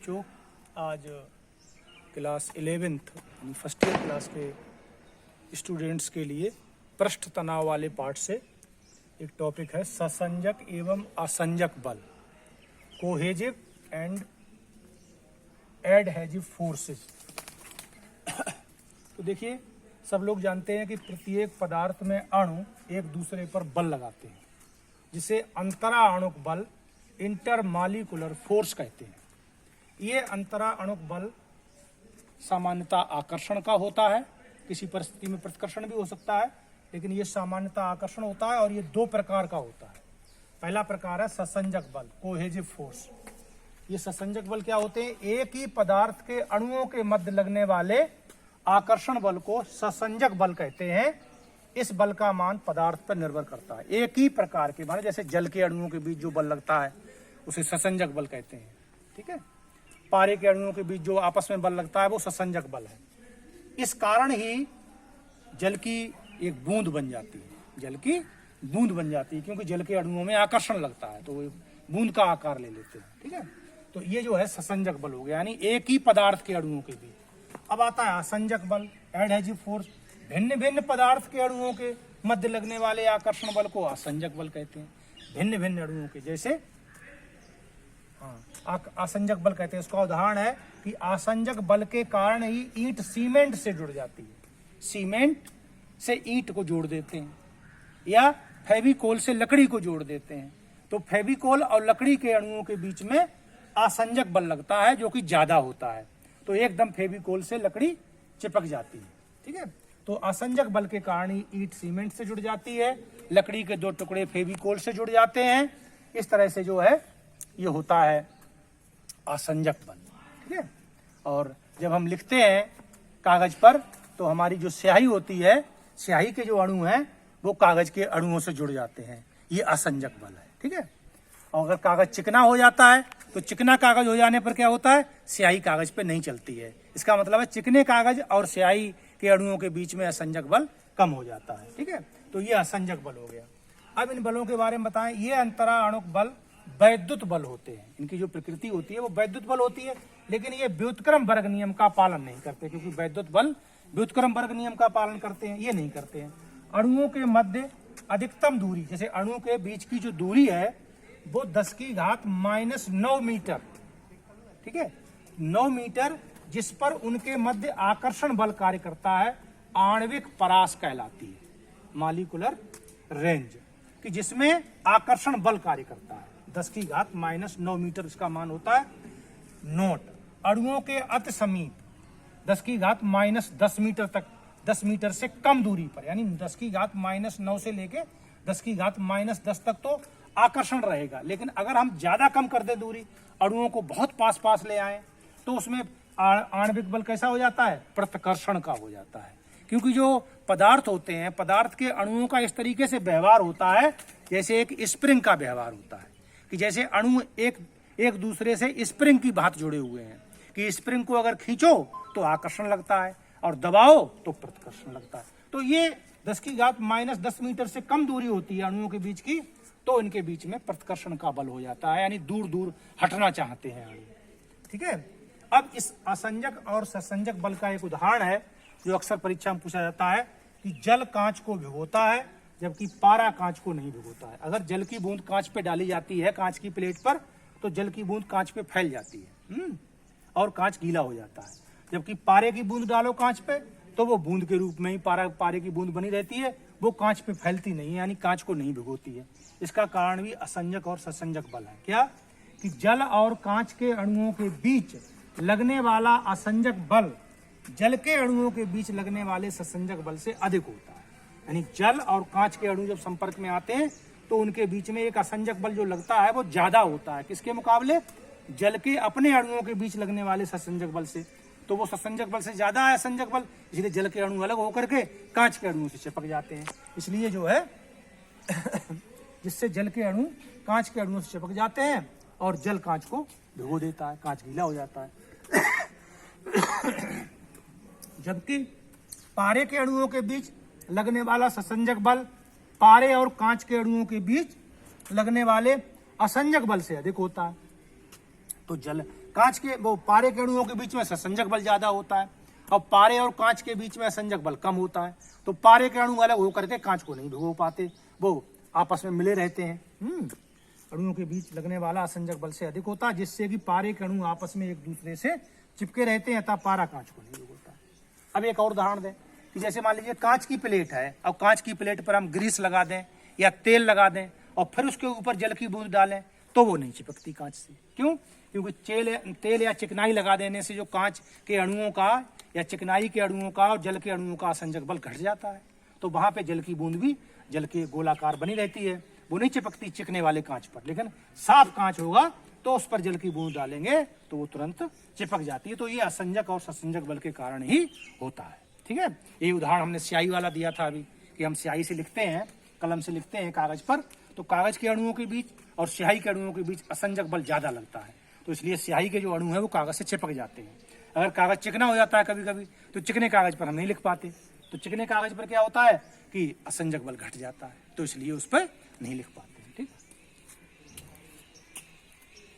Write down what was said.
बच्चों, आज class 11th यानी फर्स्ट ईयर क्लास के स्टूडेंट्स के लिए पृष्ठ तनाव वाले पार्ट से एक टॉपिक है ससंजक एवं असंजक बल, कोहेजिव एंड एडहेजिव फोर्सेस। तो देखिए, सब लोग जानते हैं कि प्रत्येक पदार्थ में अणु एक दूसरे पर बल लगाते हैं, जिसे अंतराअणुक बल इंटरमॉलिक्यूलर फोर्स कहते हैं। ये अंतराअणुक बल सामान्यतः आकर्षण का होता है, किसी परिस्थिति में प्रतिकर्षण भी हो सकता है, लेकिन ये सामान्यतः आकर्षण होता है और ये दो प्रकार का होता है। पहला प्रकार है ससंजक बल, कोहेजिव फोर्स। ये ससंजक बल क्या होते हैं? एक ही पदार्थ के अणुओं के मध्य लगने वाले आकर्षण बल को ससंजक बल कहते हैं। इस बल का मान पदार्थ पर निर्भर करता है। एक ही प्रकार के माने जैसे जल के अणुओं के बीच जो बल लगता है उसे ससंजक बल कहते हैं, ठीक है। पारे के अणुओं के बीच जो आपस में बल लगता है वो ससंजक बल है। इस कारण ही जल की एक बूंद बन जाती है, जल की बूंद बन जाती है, क्योंकि जल के अणुओं में आकर्षण लगता है तो वो बूंद का आकार ले लेते हैं, ठीक है। तो ये जो है ससंजक बल हो गया, यानी एक ही पदार्थ के अणुओं के बीच। अब आता है असंजक बल, एडहेजिव फोर्स। भिन्न भिन्न पदार्थ के अणुओं के मध्य लगने वाले आकर्षण बल को असंजक बल कहते हैं। भिन्न भिन्न अणुओं के, जैसे असंजक बल कहते हैं। उसका उदाहरण है कि असंजक बल के कारण ही ईंट सीमेंट से जुड़ जाती है, सीमेंट से ईंट को जोड़ देते हैं, या फेविकोल से लकड़ी को जोड़ देते हैं। तो फेविकोल और लकड़ी के अणुओं के बीच में असंजक बल लगता है, जो कि ज्यादा होता है, तो एकदम फेविकोल से लकड़ी चिपक जाती है, ठीक है। तो असंजक बल के कारण ही ईंट सीमेंट से जुड़ जाती है, लकड़ी के दो टुकड़े फेविकोल से जुड़ जाते हैं। इस तरह से जो है ये होता है असंजक बल, ठीक है। और जब हम लिखते हैं कागज पर तो हमारी जो स्याही होती है, स्याही के जो अणु हैं वो कागज के अणुओं से जुड़ जाते हैं, ये असंजक बल है, ठीक है। और अगर कागज चिकना हो जाता है तो चिकना कागज हो जाने पर क्या होता है? स्याही कागज पे नहीं चलती है। इसका मतलब है चिकने कागज और स्याही के अणुओं के बीच में असंजक बल कम हो जाता है, ठीक है। तो ये असंजक बल हो गया। अब इन बलों के बारे में बताएं। ये अंतराअणुक बल वैद्युत बल होते हैं, इनकी जो प्रकृति होती है वो वैद्युत बल होती है, लेकिन ये व्युत्क्रम वर्ग नियम का पालन नहीं करते, क्योंकि वैद्युत बल व्युत्क्रम वर्ग नियम का पालन करते हैं, ये नहीं करते हैं। अणुओं के मध्य अधिकतम दूरी, जैसे अणु के बीच की जो दूरी है वो 10⁻⁻⁹ मीटर, ठीक है, 9 मीटर, जिस पर उनके मध्य आकर्षण बल कार्य करता है, आणविक परास कहलाती है, मॉलिक्यूलर रेंज, कि जिसमें आकर्षण बल कार्य करता है। 10⁻⁻⁹ मीटर इसका मान होता है। नोट, अणुओं के अति समीप 10⁻⁻10 मीटर तक, 10 मीटर से कम दूरी पर, यानी 10⁻⁹ से लेके 10⁻10 तक तो आकर्षण रहेगा, लेकिन अगर हम ज्यादा कम कर दे दूरी, अणुओं को बहुत पास पास ले आए, तो उसमें आणविक बल कैसा हो जाता है? प्रतिकर्षण का हो जाता है। क्योंकि जो पदार्थ होते हैं, पदार्थ के अणुओं का इस तरीके से व्यवहार होता है जैसे एक स्प्रिंग का व्यवहार होता है, कि जैसे अणु एक दूसरे से स्प्रिंग की भांति जुड़े हुए हैं, कि स्प्रिंग को अगर खींचो तो आकर्षण लगता है और दबाओ तो प्रतिकर्षण लगता है। तो ये 10⁻10 मीटर से कम दूरी होती है अणुओं के बीच की, तो इनके बीच में प्रतिकर्षण का बल हो जाता है, यानी दूर दूर हटना चाहते हैं अणु, ठीक है। अब इस असंजक और ससंजक बल का एक उदाहरण है जो अक्सर परीक्षा में पूछा जाता है, कि जल कांच को भिगोता है जबकि पारा कांच को नहीं भिगोता है। अगर जल की बूंद कांच पे डाली जाती है, कांच की प्लेट पर, तो जल की बूंद कांच पे फैल जाती है और कांच गीला हो जाता है। जबकि पारे की बूंद डालो कांच पे तो वो बूंद के रूप में ही पारे की बूंद बनी रहती है, वो कांच पे फैलती नहीं है, यानी कांच को नहीं भिगोती है। इसका कारण भी असंजक और ससंजक बल है। क्या? कि जल और कांच के अणुओं के बीच लगने वाला असंजक बल जल के अणुओं के बीच लगने वाले ससंजक बल से अधिक होता है। यानी जल और कांच के अणु जब संपर्क में आते हैं तो उनके बीच में एक असंजक बल जो लगता है वो ज्यादा होता है, किसके मुकाबले? जल के अपने अणुओं के बीच लगने वाले ससंजक बल से। तो वो ससंजक बल से ज्यादा है असंजक बल, इसलिए जल के अणु अलग होकर के कांच के अणुओं से चिपक जाते हैं। इसलिए जो है जिससे जल के अणु कांच के अणुओं से चिपक जाते हैं और जल कांच को भिगो देता है, कांच गीला हो जाता है। जबकि पारे के अणुओं के बीच लगने वाला ससंजक बल पारे और कांच के अणुओं के बीच लगने वाले असंजक बल से अधिक होता है। तो जल कांच के वो पारे के अणुओं के बीच में संसंजक बल ज्यादा होता है और पारे और कांच के बीच में असंजक बल कम होता है। तो पारे के अणु अलग होकर के कांच को नहीं भिगो पाते, वो आपस में मिले रहते हैं। अणुओं के बीच लगने वाला असंजक बल से अधिक होता है, जिससे कि पारे के अणु आपस में एक दूसरे से चिपके रहते हैं, अतः पारा कांच को नहीं भिगोता। अब एक और उदाहरण दें कि जैसे मान लीजिए कांच की प्लेट है और कांच की प्लेट पर हम ग्रीस लगा दें या तेल लगा दें और फिर उसके ऊपर जल की बूंद डालें तो वो नहीं चिपकती कांच से। क्यों? क्योंकि तेल या चिकनाई लगा देने से जो कांच के अणुओं का या चिकनाई के अणुओं का और जल के अणुओं का असंजक बल घट जाता है, तो वहां पे जल की बूंद भी जल के गोलाकार बनी रहती है, वो नहीं चिपकती चिकने वाले कांच पर। लेकिन साफ कांच होगा तो उस पर जल की बूंद डालेंगे तो वो तुरंत चिपक जाती है। तो ये असंजक और ससंजक बल के कारण ही होता है। ठीक है, ये उदाहरण हमने स्याही वाला दिया था अभी कि हम स्याही से लिखते हैं, कलम से लिखते हैं कागज पर, तो कागज के अणुओं के बीच और स्याही के अणुओं के बीच असंजक बल ज्यादा लगता है, तो इसलिए स्याही के जो अणु है वो कागज से चिपक जाते हैं। अगर कागज चिकना हो जाता है कभी कभी तो चिकने कागज पर हम नहीं लिख पाते, तो चिकने कागज पर क्या होता है कि असंजक बल घट जाता है, तो इसलिए उस पर नहीं लिख पाते।